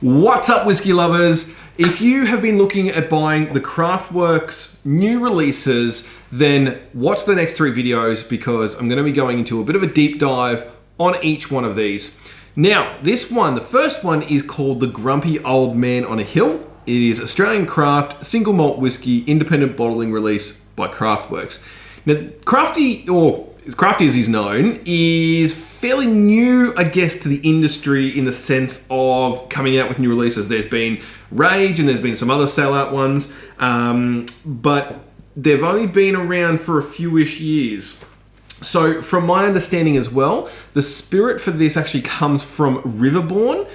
What's up, whiskey lovers? If you have been looking at buying the Craftworks new releases, then watch the next 3 videos because I'm going to be going into a bit of a deep dive on each one of these. Now, this one, the first one is called The Grumpy Old Man on a Hill. It is Australian craft, single malt whiskey, independent bottling release by Craftworks. Now, Crafty, or Crafty as he's known, is fairly new, I guess, to the industry in the sense of coming out with new releases. There's been Rage and there's been some other sellout ones, but they've only been around for a few-ish years. So from my understanding as well, the spirit for this actually comes from Riverbourne,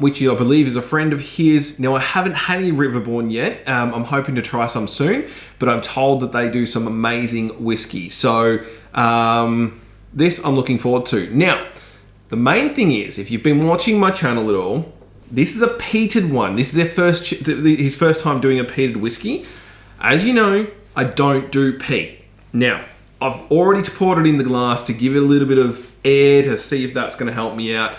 which I believe is a friend of his. Now, I haven't had any Riverbourne yet. I'm hoping to try some soon, but I'm told that they do some amazing whiskey. So this I'm looking forward to. Now, the main thing is, if you've been watching my channel at all, this is a peated one. This is his first time doing a peated whiskey. As you know, I don't do peat. Now, I've already poured it in the glass to give it a little bit of air to see if that's going to help me out.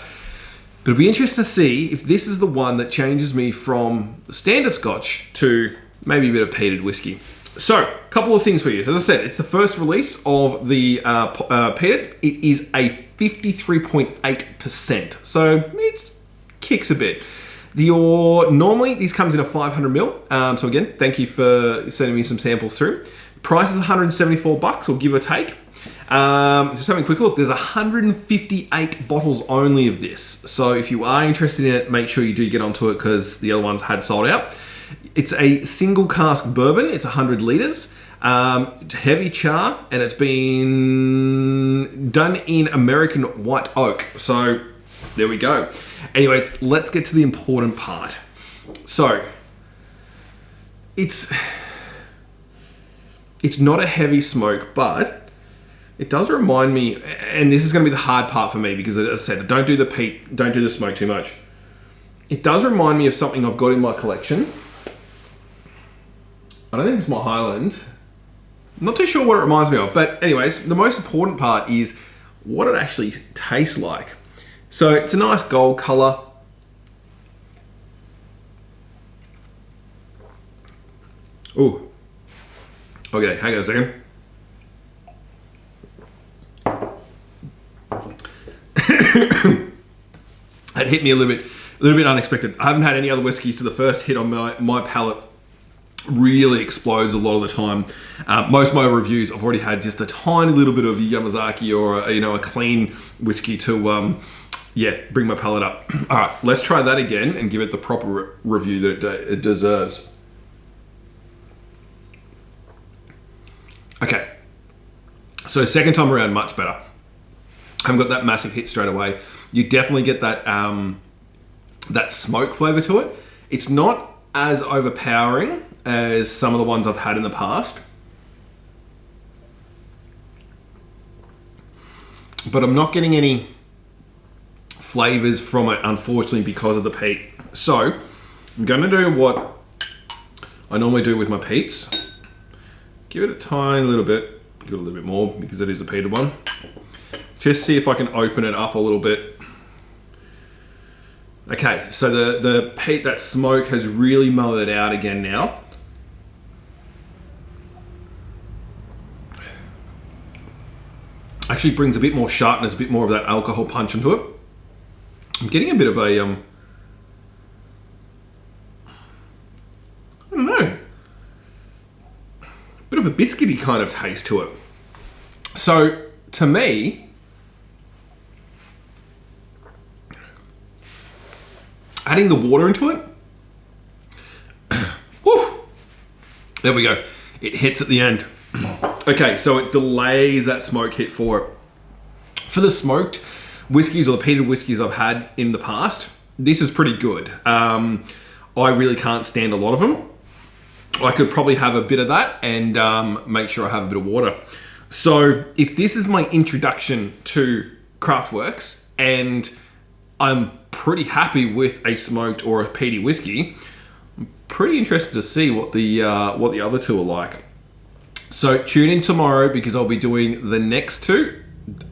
But it'll be interesting to see if this is the one that changes me from the standard Scotch to maybe a bit of peated whiskey. So, a couple of things for you. As I said, it's the first release of the Peated. It is a 53.8%. So, it kicks a bit. Normally, these comes in a 500ml. So again, thank you for sending me some samples through. Price is $174 or give or take. Just having a quick look, there's 158 bottles only of this. So if you are interested in it, make sure you do get onto it because the other ones had sold out. It's a single cask bourbon. It's 100 litres. Heavy CHAR, and it's been done in American white oak. So there we go. Anyways, let's get to the important part. So it's not a heavy smoke, but it does remind me, and this is going to be the hard part for me because, as I said, don't do the peat, don't do the smoke too much. It does remind me of something I've got in my collection. I don't think it's my Highland. I'm not too sure what it reminds me of, but anyways, the most important part is what it actually tastes like. So it's a nice gold color. Ooh. Okay, hang on a second. That hit me a little bit unexpected. I haven't had any other whiskey, so the first hit on my palate really explodes a lot of the time. Most of my reviews, I've already had just a tiny little bit of Yamazaki or a clean whiskey to bring my palate up. All right, let's try that again and give it the proper review that it deserves. Okay, so second time around, much better. I haven't got that massive hit straight away. You definitely get that that smoke flavor to it. It's not as overpowering as some of the ones I've had in the past, but I'm not getting any flavors from it, unfortunately, because of the peat. So I'm going to do what I normally do with my peats. Give it a tiny little bit, give it a little bit more because it is a peated one. Just see if I can open it up a little bit. Okay, so the peat, that smoke has really mellowed out again now. Actually brings a bit more sharpness, a bit more of that alcohol punch into it. I'm getting a bit of a, I don't know, bit of a biscuity kind of taste to it. So to me, adding the water into it, woof, there we go. It hits at the end. Okay, so it delays that smoke hit for it. For the smoked whiskeys or the peated whiskeys I've had in the past, this is pretty good. I really can't stand a lot of them. I could probably have a bit of that and make sure I have a bit of water. So if this is my introduction to Craftworks and I'm pretty happy with a smoked or a peaty whiskey, I'm pretty interested to see what the other two are like. So tune in tomorrow because I'll be doing the next two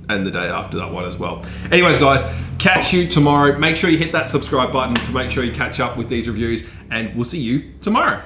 and the day after that one as well. Anyways, guys, catch you tomorrow. Make sure you hit that subscribe button to make sure you catch up with these reviews, and we'll see you tomorrow.